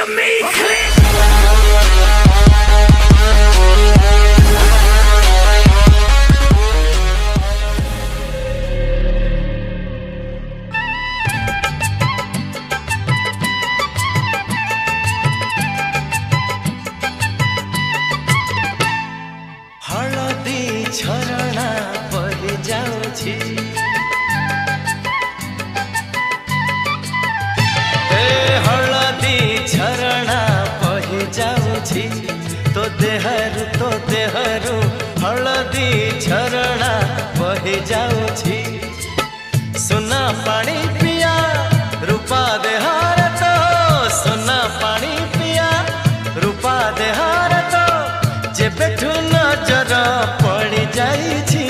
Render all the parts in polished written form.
to me, click. हलदी झरणा बहि जाउछि हलदी झरणा बहि जाउछि तो देहरु हलदी झरणा बहि जाउछि सुना पानी पिया रूपा देहार तो सुना पानी पिया रूपा देहार तो जेबेठु नजर पड़ी जाइछि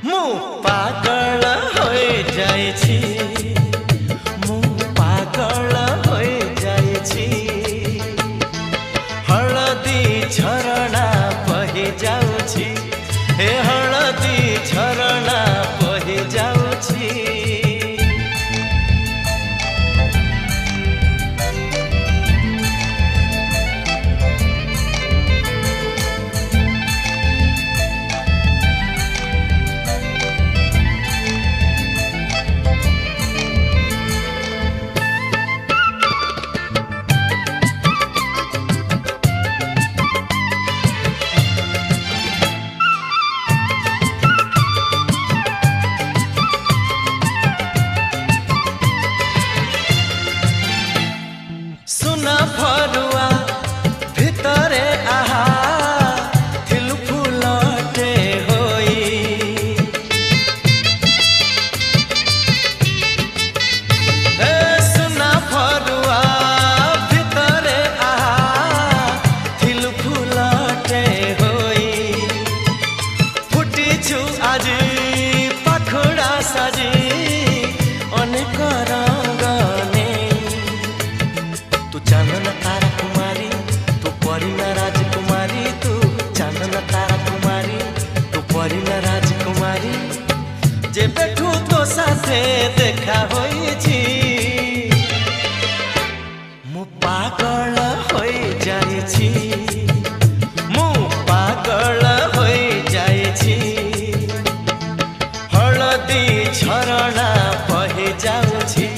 मु पागल होई जाइछि मु पागल होई जाइछि हलदी झरणा बहि जाउछि हे हलदी झरणा बहि जाउछि सुना फरुआ भितरे आहा थिलु फुलटे होई सुना फरुआ भितरे आहा थिलु फुलटे होई फुटिछु आजी पाखुड़ा साजी अनेक रंगने तू चांदन तारा कुमारी तू परिना राजकुमारी तू चांदन तारा कुमारी तू परिना राजकुमारी जे बैठू तो साथे देखा होइछि मु पागल होई जाइछि मु पागल होई जाइछि हलदी झरणा बहि जाउछि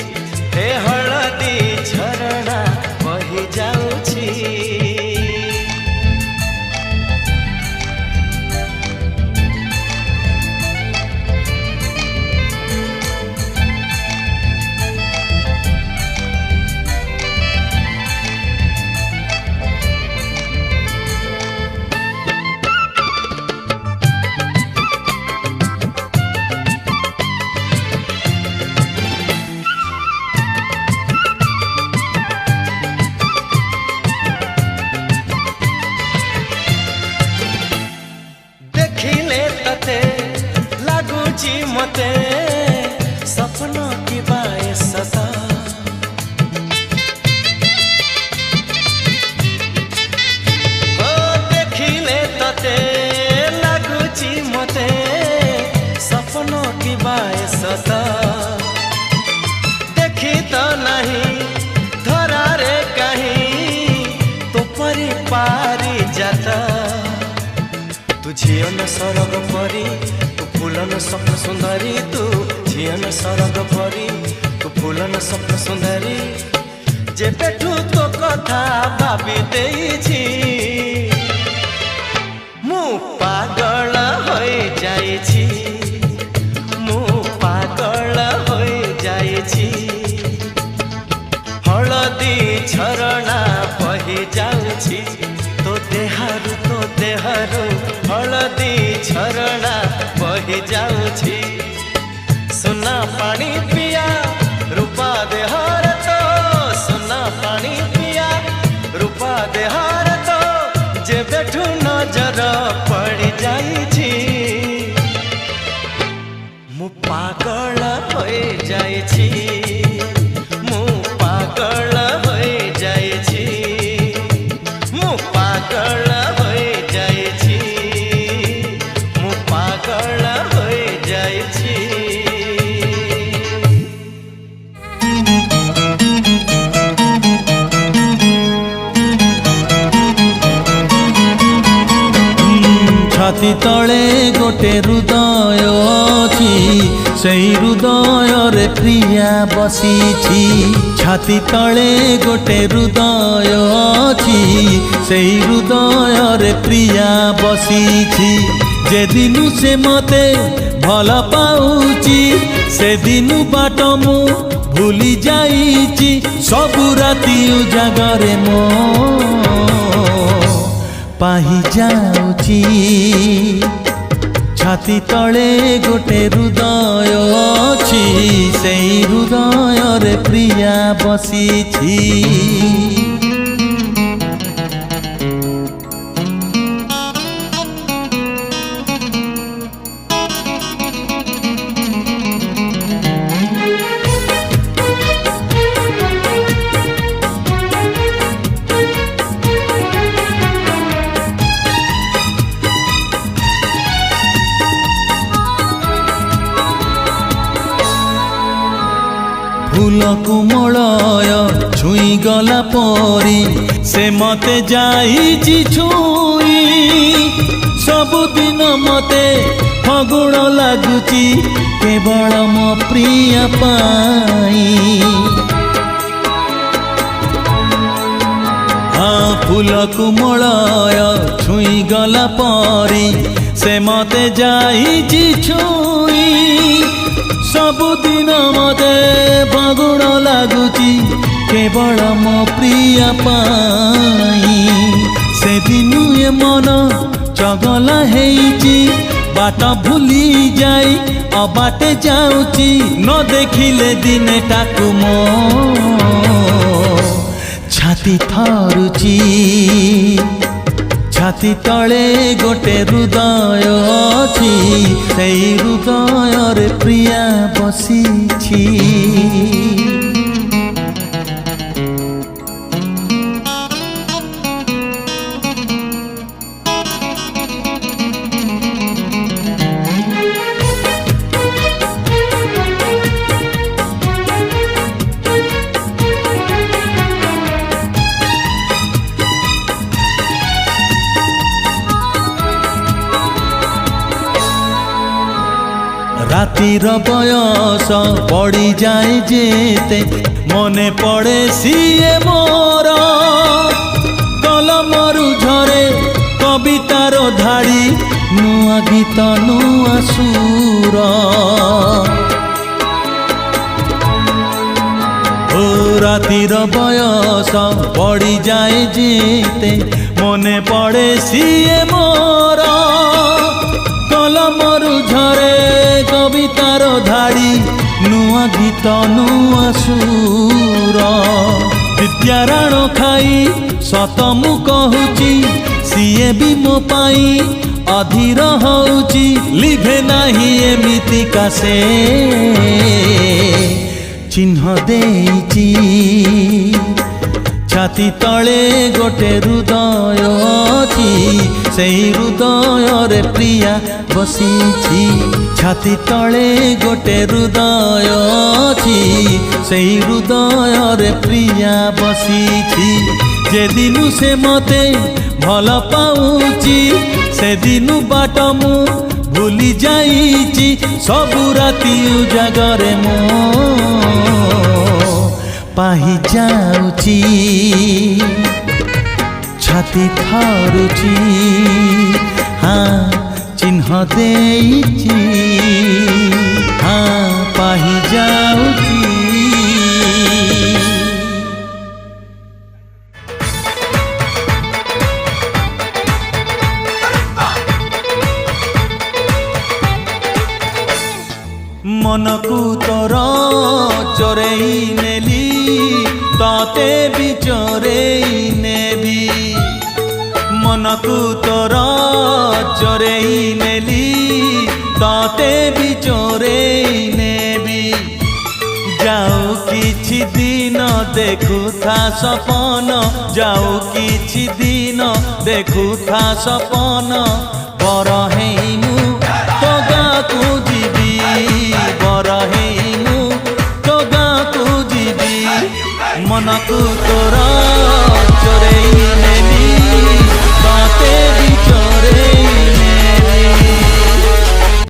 हे हलदी झरणा बहि जाउछि देखिले तते लागुची मते सपना की बाए सता हो देखिले तते लागुची मते सपना की बाए सता देखी तो नहीं धरा रे कहीं तो परी पारी जाता तू झियन सरग परी तू फूलन स्वप्न सुंदरी तू झियन सरग परी तू फूलन स्वप्न सुंदरी जे बैठू तो कथा भाभी देइछि मु पागल होई जाइछि मु पागल होई जाइछि हलदी झरणा बहि जाउछि तो देहरु हलदी झरणा बहि जाउछि सुना पानी पिया रूपा देहार तो सुना पानी पिया रूपा देहार तो जे बैठू नजर पड़ी जाइछि मु पागल होई जाइछि मु पागल होई जाइछि मु पागल होई जाइछि मु पागल होई जाइछि छाती तले गोटे हृदय अछि सेई हृदय रे प्रिया बसीछि छाती तले गोटे हृदय अछि सेई हृदय रे प्रिया बसीछि जे दिनु से मते भल पाउची से दिनु बाट मु भूली जाइची सबु राति उजागरे मो पाही जाउची छाती तले गोटे हृदय अछि सेई हृदय रे प्रिया बसीछि फूल कुमलय छुई गला परी से मते जाइछि छुई सबुदिन मते फगुण लागुची केवल मो प्रिय पाई फूल कुमलय छुई गला परी से मते जाइछि छुई सबुदिन मते फगुण लागुची केवल मो प्रिय पाई से दिनु ए मन चगला हेइची बाट भूली जाई अबाटे जाउची न देखिले दिने टाकु मो छाती थरुची छाती तले गोटे हृदय अछि सेई हृदय रे प्रिया बसीछि रातिर बयस पड़ी जाए जेते मने पड़े सीए मोर कलमरु झरे कवितार धाड़ी नुआ गीत नुआ सुर ओ रातिर बयस पड़ी जाए जेते मने पड़े सीए मोर कलमरु झरे कवितार धाड़ी नुआ गीत नुआ सुर विद्याराण खाई सत मु कहूची सीए भी मो पाई अधीर होउची लिभे नाही एमिति कासे चिन्ह देइची छाती तले गोटे हृदय अछि सेई हृदय रे प्रिया बसीछि छाती तले गोटे हृदय अछि सेई हृदय रे प्रिया बसीछि जे दिनु से मते भल पाउची से दिनु बाट मु भूली जाइछि सबु राति उजागरे मो पाही जाउची छाती थरुची हाँ चिन्ह देइछि हाँ पाही जाउची मनकु तोर चोरेई नेली ताते भी चोरेई नेबी मनकु तोर चोरेई नेली ताते भी चोरेई नेबी जाऊ किछि दिन देखुथा सपन जाऊ किछि दिन देखुथा सपन बर हेइनु तो गाकु जीवी बर हेइनु तो गाकु जीवी मनकु तोर